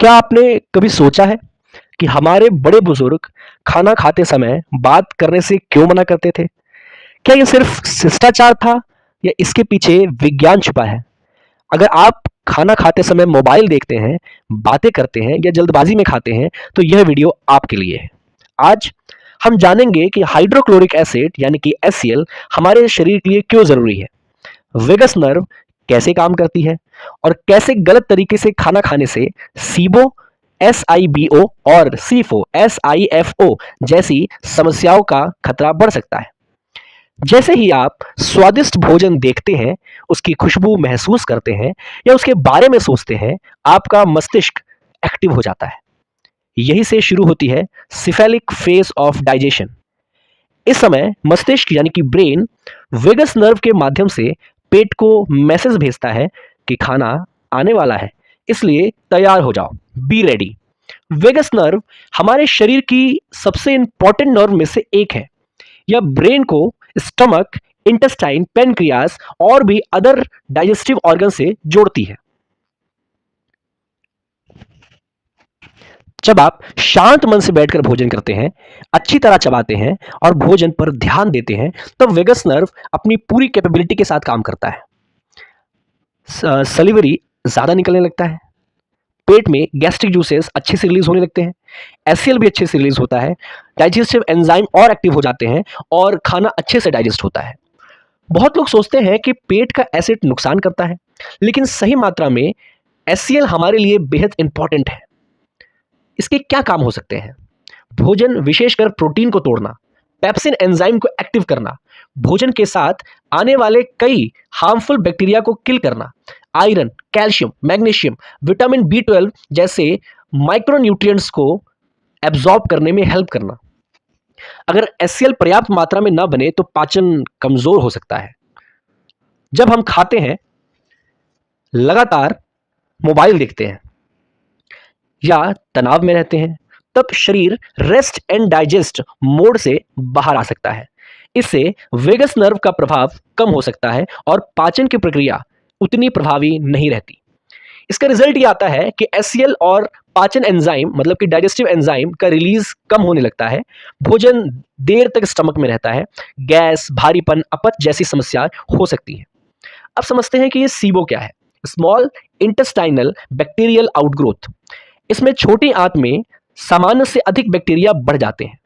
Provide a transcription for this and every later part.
क्या आपने कभी सोचा है कि हमारे बड़े बुजुर्ग खाना खाते समय बात करने से क्यों मना करते थे? क्या ये सिर्फ शिष्टाचार था या इसके पीछे विज्ञान छुपा है? अगर आप खाना खाते समय मोबाइल देखते हैं, बातें करते हैं या जल्दबाजी में खाते हैं, तो यह वीडियो आपके लिए है। आज हम जानेंगे कि हाइड्रोक्लोरिक एसिड यानी कि HCl हमारे शरीर के लिए क्यों ज़रूरी है, वेगस नर्व कैसे काम करती है और कैसे गलत तरीके से खाना खाने से सीबो SIBO और सीफो SIFO जैसी समस्याओं का खतरा बढ़ सकता है। जैसे ही आप स्वादिष्ट भोजन देखते हैं, उसकी खुशबू महसूस करते हैं या उसके बारे में सोचते हैं, आपका मस्तिष्क एक्टिव हो जाता है। यही से शुरू होती है सिफेलिक फेज ऑफ डाइजेशन। इस समय मस्तिष्क यानी कि ब्रेन वेगस नर्व के माध्यम से पेट को मैसेज भेजता है कि खाना आने वाला है, इसलिए तैयार हो जाओ, बी रेडी। वेगस नर्व हमारे शरीर की सबसे इंपॉर्टेंट नर्व में से एक है। यह ब्रेन को स्टमक, इंटेस्टाइन, पेनक्रियास और भी अदर डाइजेस्टिव ऑर्गन से जोड़ती है। जब आप शांत मन से बैठकर भोजन करते हैं, अच्छी तरह चबाते हैं और भोजन पर ध्यान देते हैं, तब वेगस नर्व अपनी पूरी कैपेबिलिटी के साथ काम करता है। सलिवरी ज़्यादा निकलने लगता है, पेट में गैस्ट्रिक जूसेस अच्छे से रिलीज होने लगते हैं, HCl भी अच्छे से रिलीज होता है, डाइजेस्टिव एंजाइम और एक्टिव हो जाते हैं और खाना अच्छे से डाइजेस्ट होता है। बहुत लोग सोचते हैं कि पेट का एसिड नुकसान करता है, लेकिन सही मात्रा में HCl हमारे लिए बेहद इंपॉर्टेंट है। इसके क्या काम हो सकते हैं? भोजन, विशेषकर प्रोटीन को तोड़ना, पेप्सिन एंजाइम को एक्टिव करना, भोजन के साथ आने वाले कई हार्मफुल बैक्टीरिया को किल करना, iron, calcium, magnesium, vitamin B12 जैसे माइक्रोन्यूट्रिएंट्स को एब्जॉर्ब करने में हेल्प करना। अगर HCl पर्याप्त मात्रा में ना बने तो पाचन कमजोर हो सकता है। जब हम खाते हैं, लगातार मोबाइल देखते हैं या तनाव में रहते हैं, तब शरीर रेस्ट एंड डाइजेस्ट मोड से बाहर आ सकता है। इससे वेगस नर्व का प्रभाव कम हो सकता है और पाचन की प्रक्रिया उतनी प्रभावी नहीं रहती। इसका रिजल्ट ये आता है कि HCl और पाचन एंजाइम मतलब कि डाइजेस्टिव एंजाइम का रिलीज कम होने लगता है, भोजन देर तक स्टमक में रहता है, गैस, भारीपन, अपच जैसी समस्या हो सकती है। अब समझते हैं कि ये सीबो क्या है। Small intestinal bacterial outgrowth. इसमें छोटी आंत में सामान्य से अधिक बैक्टीरिया बढ़ जाते हैं।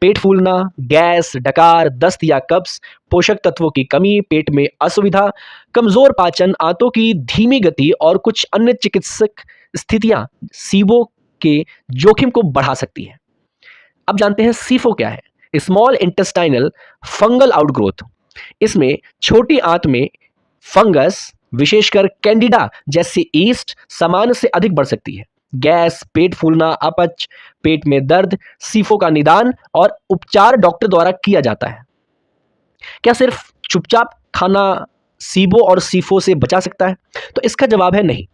पेट फूलना, गैस, डकार, दस्त या कब्ज, पोषक तत्वों की कमी, पेट में असुविधा, कमजोर पाचन, आंतों की धीमी गति और कुछ अन्य चिकित्सक स्थितियां सीबो के जोखिम को बढ़ा सकती है। अब जानते हैं सीफो क्या है। Small intestinal fungal outgrowth. इसमें छोटी आंत में फंगस, विशेषकर कैंडिडा जैसे ईस्ट सामान्य से अधिक बढ़ सकती है। गैस, पेट फूलना, अपच, पेट में दर्द, सीफो का निदान और उपचार डॉक्टर द्वारा किया जाता है। क्या सिर्फ चुपचाप खाना सीबो और सीफो से बचा सकता है? तो इसका जवाब है नहीं।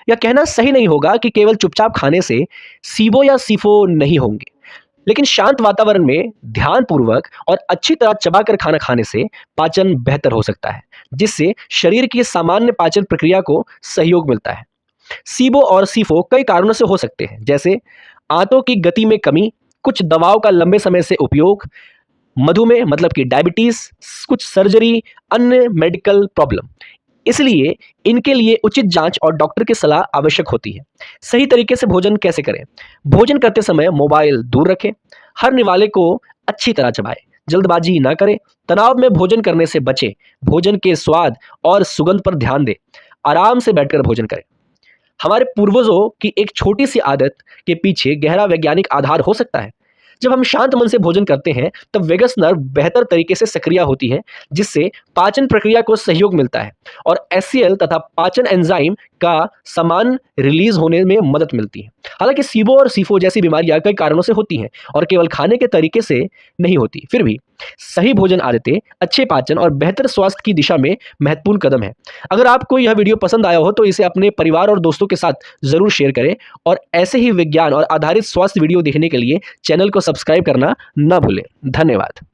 यह कहना सही नहीं होगा कि केवल चुपचाप खाने से सीबो या सीफो नहीं होंगे, लेकिन शांत वातावरण में ध्यानपूर्वक और अच्छी तरह चबाकर खाना खाने से पाचन बेहतर हो सकता है, जिससे शरीर की सामान्य पाचन प्रक्रिया को सहयोग मिलता है। सीबो और सीफो कई कारणों से हो सकते हैं, जैसे आंतों की गति में कमी, कुछ दवाओं का लंबे समय से उपयोग, मधुमेह मतलब कि डायबिटीज, कुछ सर्जरी, अन्य मेडिकल प्रॉब्लम। इसलिए इनके लिए उचित जांच और डॉक्टर की सलाह आवश्यक होती है। सही तरीके से भोजन कैसे करें? भोजन करते समय मोबाइल दूर रखें, हर निवाले को अच्छी तरह चबाएं, जल्दबाजी ना करें, तनाव में भोजन करने से बचें, भोजन के स्वाद और सुगंध पर ध्यान दें, आराम से बैठकर भोजन करें। हमारे पूर्वजों की एक छोटी सी आदत के पीछे गहरा वैज्ञानिक आधार हो सकता है। जब हम शांत मन से भोजन करते हैं, तब वेगस नर्व बेहतर तरीके से सक्रिय होती है, जिससे पाचन प्रक्रिया को सहयोग मिलता है और HCl तथा पाचन एंजाइम का समान रिलीज होने में मदद मिलती है। हालांकि सीबो और सीफो जैसी बीमारियां कई कारणों से होती हैं और केवल खाने के तरीके से नहीं होती। फिर भी सही भोजन आदतें अच्छे पाचन और बेहतर स्वास्थ्य की दिशा में महत्वपूर्ण कदम है। अगर आपको यह वीडियो पसंद आया हो तो इसे अपने परिवार और दोस्तों के साथ जरूर शेयर करें और ऐसे ही विज्ञान और आधारित स्वास्थ्य वीडियो देखने के लिए चैनल को सब्सक्राइब करना ना भूलें। धन्यवाद।